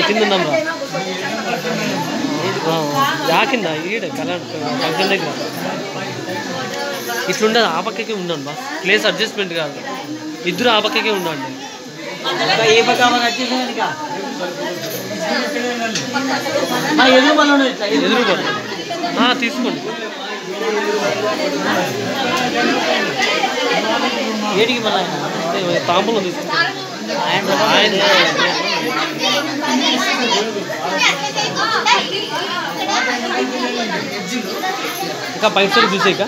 కింద యాకిందా ఈడ కళ్యాణ్ ఫంక్షన్ దగ్గర ఇట్లుండదు. ఆ పక్కకే ఉండండి బా, ప్లేస్ అడ్జస్ట్మెంట్ కాదు. ఇద్దరు ఆ పక్కకే ఉండండి. ఎదురు తీసుకోండి. ఏడికి మళ్ళీ తాంబూలం తీసుకోండి. ఇంకా బయట సైడ్ చూసేక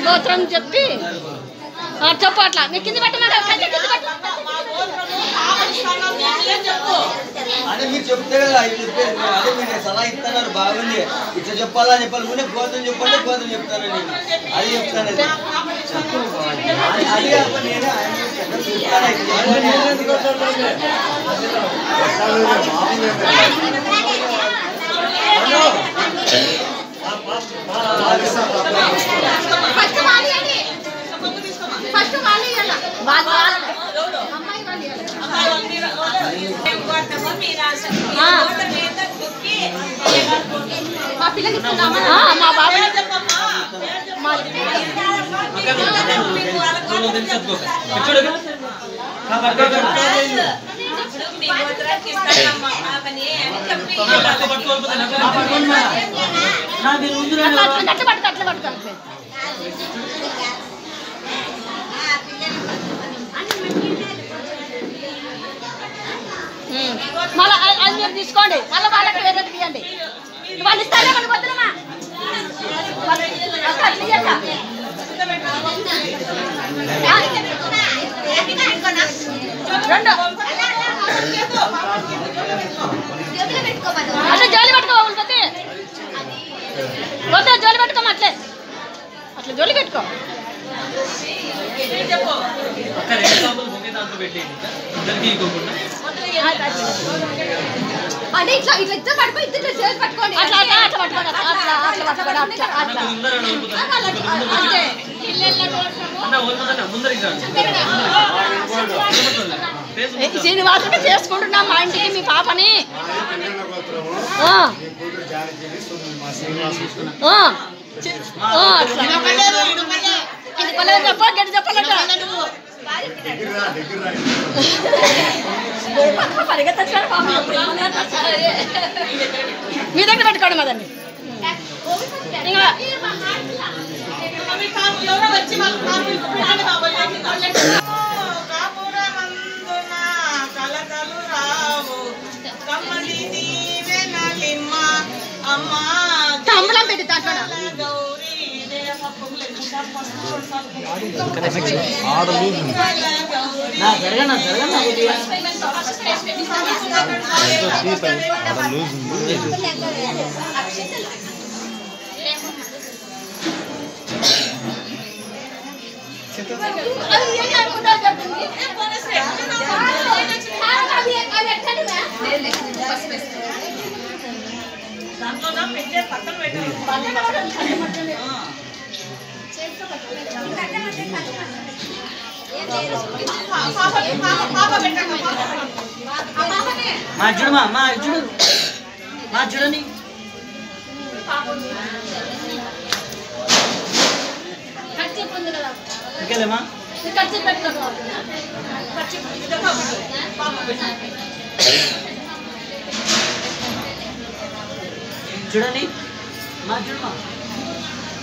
గోత్రం చెప్పి చెప్పు అట్లా నీ కింద పెట్టమన్నాడు అంటే మీరు చెప్తే కదా చెప్పేది అదే మీరు సలహా ఇస్తున్నారు బాగుంది ఇట్లా చెప్పాలా చెప్పాలి ముందే గోతం చెప్పండి గోతం చెప్తాను నేను అది చెప్తాను అది కాకుండా నేను మా పిల్లలు మా బాబు మళ్ళీ అది మీరు తీసుకోండి మళ్ళీ వాళ్ళకి వేరే తీయండి వాళ్ళు ఇస్తారే మనకు వద్దులమ్మా రెండు అట్లా జోలి పెట్టుకోవాలి పోతే వద్దా జోలి పెట్టుకోమా అట్లే అట్లా జోలి పెట్టుకో అంటే ఇట్లా ఇట్లా ఇద్దరు పట్టుకో ఇద్దరు చేసి పట్టుకోండి అట్లా అట్లా అట్లా పట్టుకోండి అట్లా అట్లా అట్లా పట్టుకోండి అట్లా అట్లా అంతే శ్రీనివాసుడు చేసుకుంటున్నాం మా ఇంటికి మీ పాపని చెప్ప గట్టి చెప్పాలంట మీ దగ్గర పెట్టుకోండి మదండి తమ్ముళం పెట్టి దాంట్లో మా చూడని ఇంకేలేమా చూడండి మా చూడమా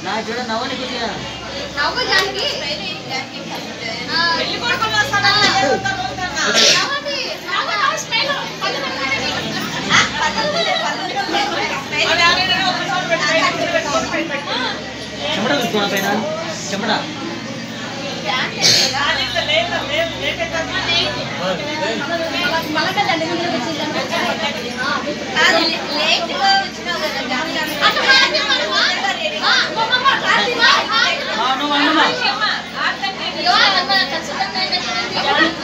నా చూడ నవ్వని కొద్దిగా నవ్వు జానికి చెమట చూసుకోవడం పైన చెమట నువ్వు